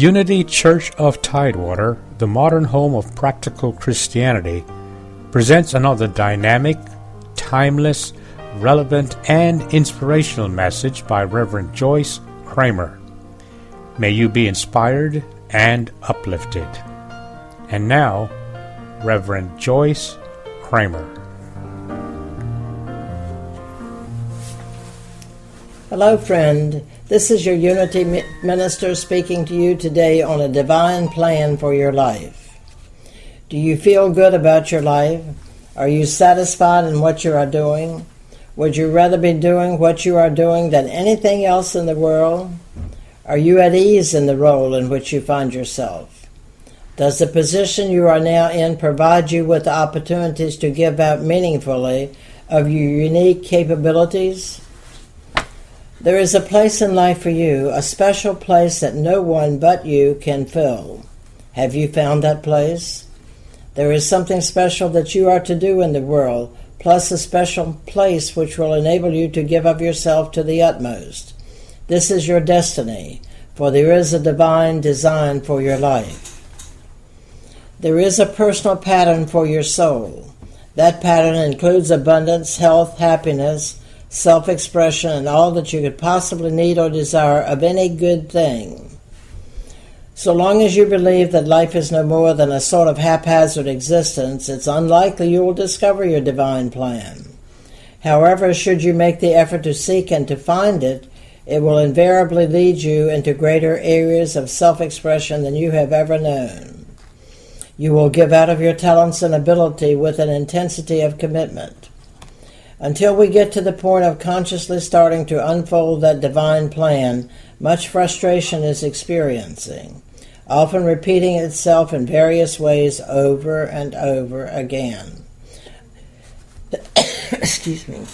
Unity Church of Tidewater, the modern home of practical Christianity, presents another dynamic, timeless, relevant, and inspirational message by Reverend Joyce Kramer. May you be inspired and uplifted. And now, Reverend Joyce Kramer. Hello, friend. This is your Unity Minister speaking to you today on a divine plan for your life. Do you feel good about your life? Are you satisfied in what you are doing? Would you rather be doing what you are doing than anything else in the world? Are you at ease in the role in which you find yourself? Does the position you are now in provide you with the opportunities to give out meaningfully of your unique capabilities? There is a place in life for you, a special place that no one but you can fill. Have you found that place? There is something special that you are to do in the world, plus a special place which will enable you to give of yourself to the utmost. This is your destiny, for there is a divine design for your life. There is a personal pattern for your soul. That pattern includes abundance, health, happiness, self-expression, and all that you could possibly need or desire of any good thing. So long as you believe that life is no more than a sort of haphazard existence, it's unlikely you will discover your divine plan. However, should you make the effort to seek and to find it, it will invariably lead you into greater areas of self-expression than you have ever known. You will give out of your talents and ability with an intensity of commitment. Until we get to the point of consciously starting to unfold that divine plan, much frustration is experiencing, often repeating itself in various ways over and over again. Excuse me.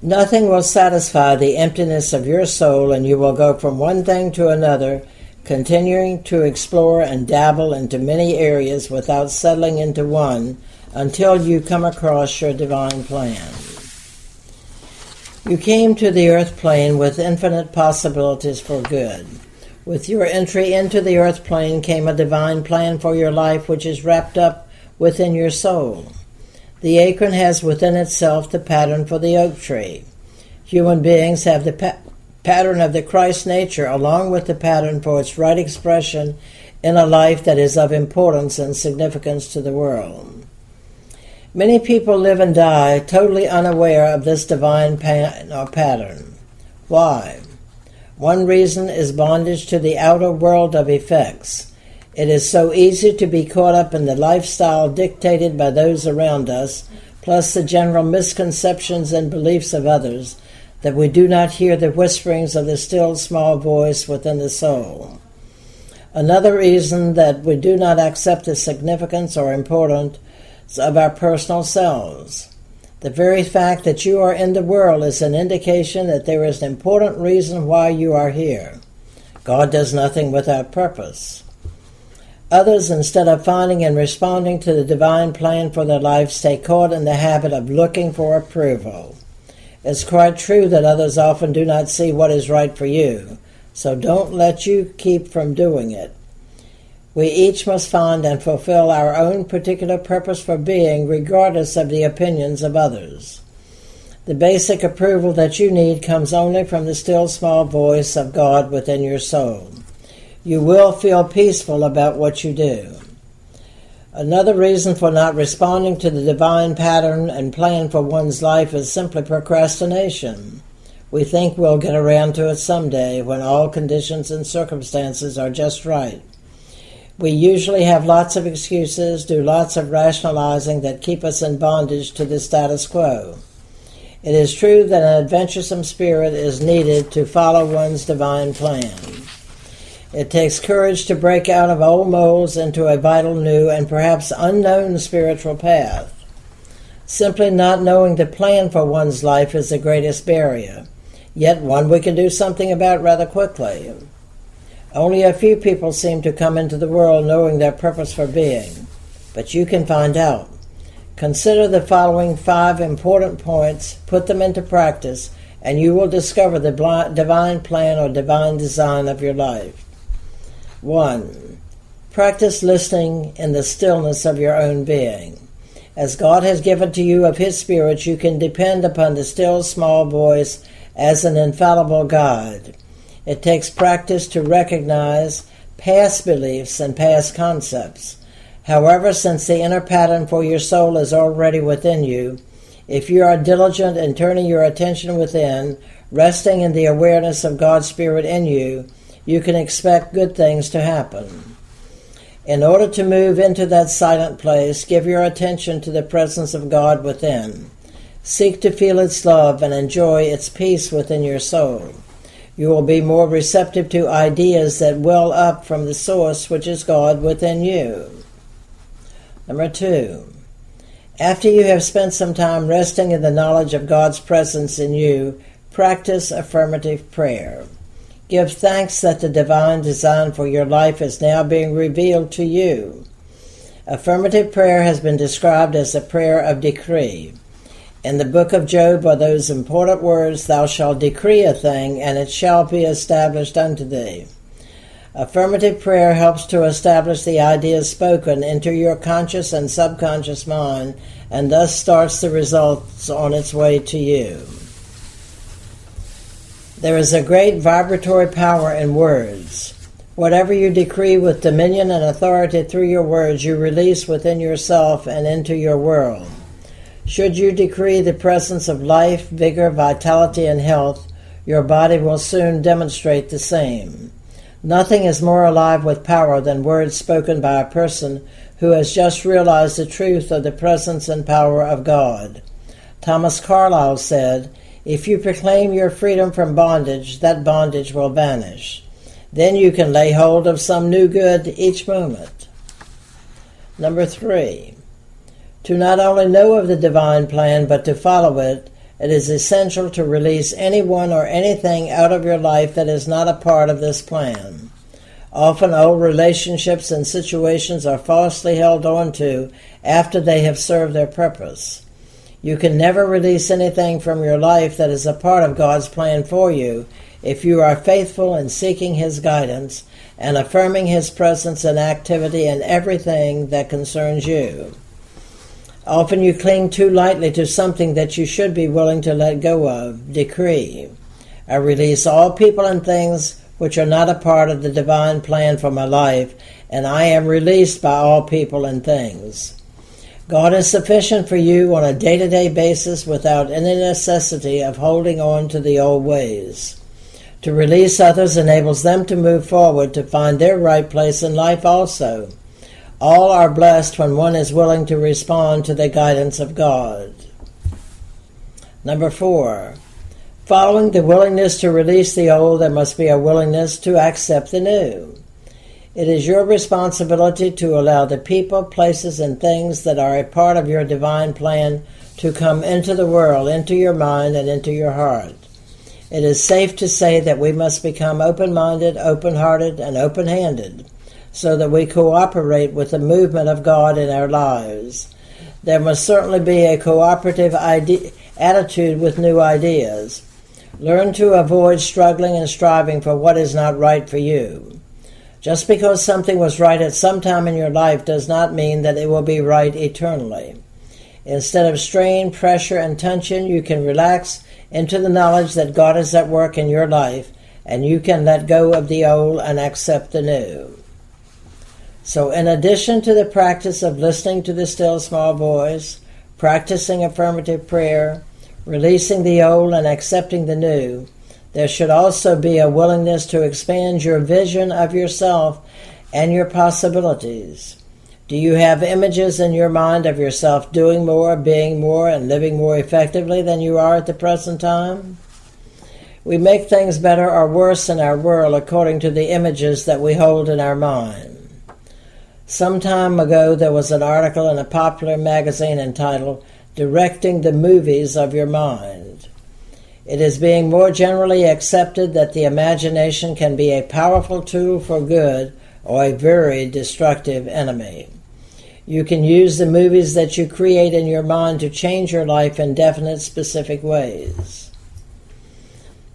Nothing will satisfy the emptiness of your soul, and you will go from one thing to another, continuing to explore and dabble into many areas without settling into one until you come across your divine plan. You came to the earth plane with infinite possibilities for good. With your entry into the earth plane came a divine plan for your life which is wrapped up within your soul. The acorn has within itself the pattern for the oak tree. Human beings have the pattern of the Christ nature, along with the pattern for its right expression in a life that is of importance and significance to the world. Many people live and die totally unaware of this divine pattern. Why? One reason is bondage to the outer world of effects. It is so easy to be caught up in the lifestyle dictated by those around us, plus the general misconceptions and beliefs of others, that we do not hear the whisperings of the still small voice within the soul. Another reason that we do not accept the significance or importance of our personal selves. The very fact that you are in the world is an indication that there is an important reason why you are here. God does nothing without purpose. Others, instead of finding and responding to the divine plan for their life, stay caught in the habit of looking for approval. It's quite true that others often do not see what is right for you, so don't let you keep from doing it. We each must find and fulfill our own particular purpose for being, regardless of the opinions of others. The basic approval that you need comes only from the still small voice of God within your soul. You will feel peaceful about what you do. Another reason for not responding to the divine pattern and plan for one's life is simply procrastination. We think we'll get around to it someday when all conditions and circumstances are just right. We usually have lots of excuses, do lots of rationalizing that keep us in bondage to the status quo. It is true that an adventuresome spirit is needed to follow one's divine plan. It takes courage to break out of old molds into a vital new and perhaps unknown spiritual path. Simply not knowing the plan for one's life is the greatest barrier, yet one we can do something about rather quickly. Only a few people seem to come into the world knowing their purpose for being, but you can find out. Consider the following 5 important points, put them into practice, and you will discover the divine plan or divine design of your life. 1. Practice listening in the stillness of your own being. As God has given to you of His Spirit, you can depend upon the still small voice as an infallible guide. It takes practice to recognize past beliefs and past concepts. However, since the inner pattern for your soul is already within you, if you are diligent in turning your attention within, resting in the awareness of God's Spirit in you, you can expect good things to happen. In order to move into that silent place, give your attention to the presence of God within. Seek to feel its love and enjoy its peace within your soul. You will be more receptive to ideas that well up from the source, which is God within you. Number 2. After you have spent some time resting in the knowledge of God's presence in you, practice affirmative prayer. Give thanks that the divine design for your life is now being revealed to you. Affirmative prayer has been described as a prayer of decree. In the book of Job are those important words, "Thou shalt decree a thing, and it shall be established unto thee." Affirmative prayer helps to establish the ideas spoken into your conscious and subconscious mind, and thus starts the results on its way to you. There is a great vibratory power in words. Whatever you decree with dominion and authority through your words, you release within yourself and into your world. Should you decree the presence of life, vigor, vitality, and health, your body will soon demonstrate the same. Nothing is more alive with power than words spoken by a person who has just realized the truth of the presence and power of God. Thomas Carlyle said, "If you proclaim your freedom from bondage, that bondage will vanish. Then you can lay hold of some new good each moment." Number 3. To not only know of the divine plan, but to follow it, it is essential to release anyone or anything out of your life that is not a part of this plan. Often old relationships and situations are falsely held on to after they have served their purpose. You can never release anything from your life that is a part of God's plan for you if you are faithful in seeking His guidance and affirming His presence and activity in everything that concerns you. Often you cling too lightly to something that you should be willing to let go of. Decree. I release all people and things which are not a part of the divine plan for my life, and I am released by all people and things. God is sufficient for you on a day-to-day basis without any necessity of holding on to the old ways. To release others enables them to move forward to find their right place in life also. All are blessed when one is willing to respond to the guidance of God. Number 4. Following the willingness to release the old, there must be a willingness to accept the new. It is your responsibility to allow the people, places, and things that are a part of your divine plan to come into the world, into your mind, and into your heart. It is safe to say that we must become open-minded, open-hearted, and open-handed, so that we cooperate with the movement of God in our lives. There must certainly be a cooperative attitude with new ideas. Learn to avoid struggling and striving for what is not right for you. Just because something was right at some time in your life does not mean that it will be right eternally. Instead of strain, pressure, and tension, you can relax into the knowledge that God is at work in your life, and you can let go of the old and accept the new. So in addition to the practice of listening to the still small voice, practicing affirmative prayer, releasing the old and accepting the new, there should also be a willingness to expand your vision of yourself and your possibilities. Do you have images in your mind of yourself doing more, being more, and living more effectively than you are at the present time? We make things better or worse in our world according to the images that we hold in our mind. Some time ago there was an article in a popular magazine entitled "Directing the Movies of Your Mind." It is being more generally accepted that the imagination can be a powerful tool for good or a very destructive enemy. You can use the movies that you create in your mind to change your life in definite, specific ways.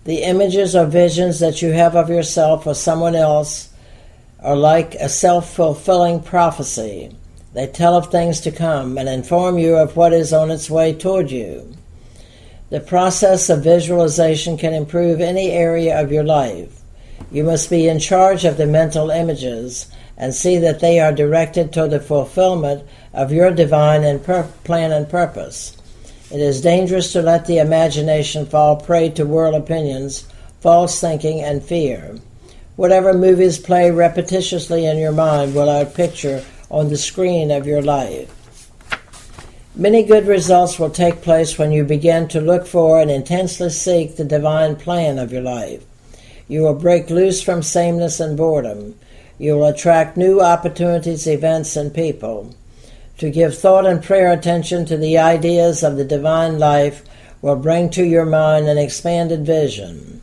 The images or visions that you have of yourself or someone else are like a self-fulfilling prophecy. They tell of things to come and inform you of what is on its way toward you. The process of visualization can improve any area of your life. You must be in charge of the mental images and see that they are directed toward the fulfillment of your divine plan and purpose. It is dangerous to let the imagination fall prey to world opinions, false thinking, and fear. Whatever movies play repetitiously in your mind will outpicture on the screen of your life. Many good results will take place when you begin to look for and intensely seek the divine plan of your life. You will break loose from sameness and boredom. You will attract new opportunities, events, and people. To give thought and prayer attention to the ideas of the divine life will bring to your mind an expanded vision.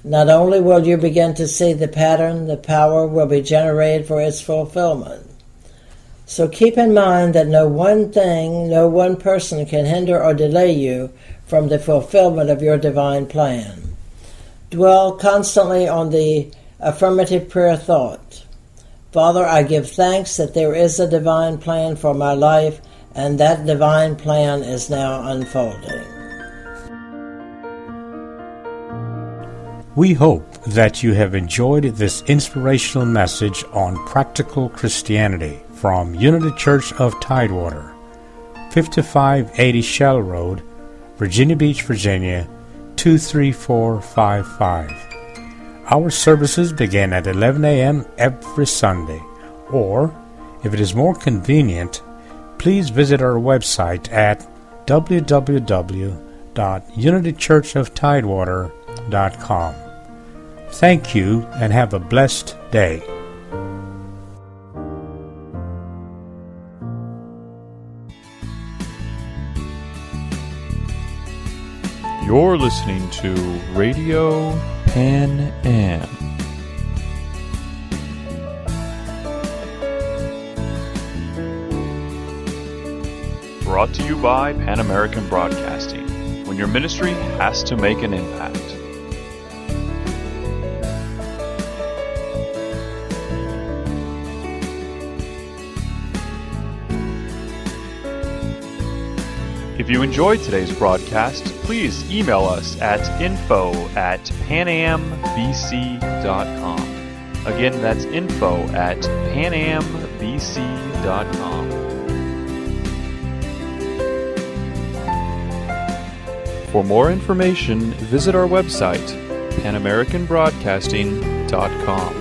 Not only will you begin to see the pattern, the power will be generated for its fulfillment. So keep in mind that no one thing, no one person can hinder or delay you from the fulfillment of your divine plan. Dwell constantly on the affirmative prayer thought. Father, I give thanks that there is a divine plan for my life, and that divine plan is now unfolding. We hope that you have enjoyed this inspirational message on practical Christianity from Unity Church of Tidewater, 5580 Shell Road, Virginia Beach, Virginia, 23455. Our services begin at 11 a.m. every Sunday, or, if it is more convenient, please visit our website at www.unitychurchoftidewater.com. Thank you and have a blessed day. You're listening to Radio Pan Am. Brought to you by Pan American Broadcasting, when your ministry has to make an impact. If you enjoyed today's broadcast, please email us at info@panambc.com. Again, that's info@panambc.com. For more information, visit our website, panamericanbroadcasting.com.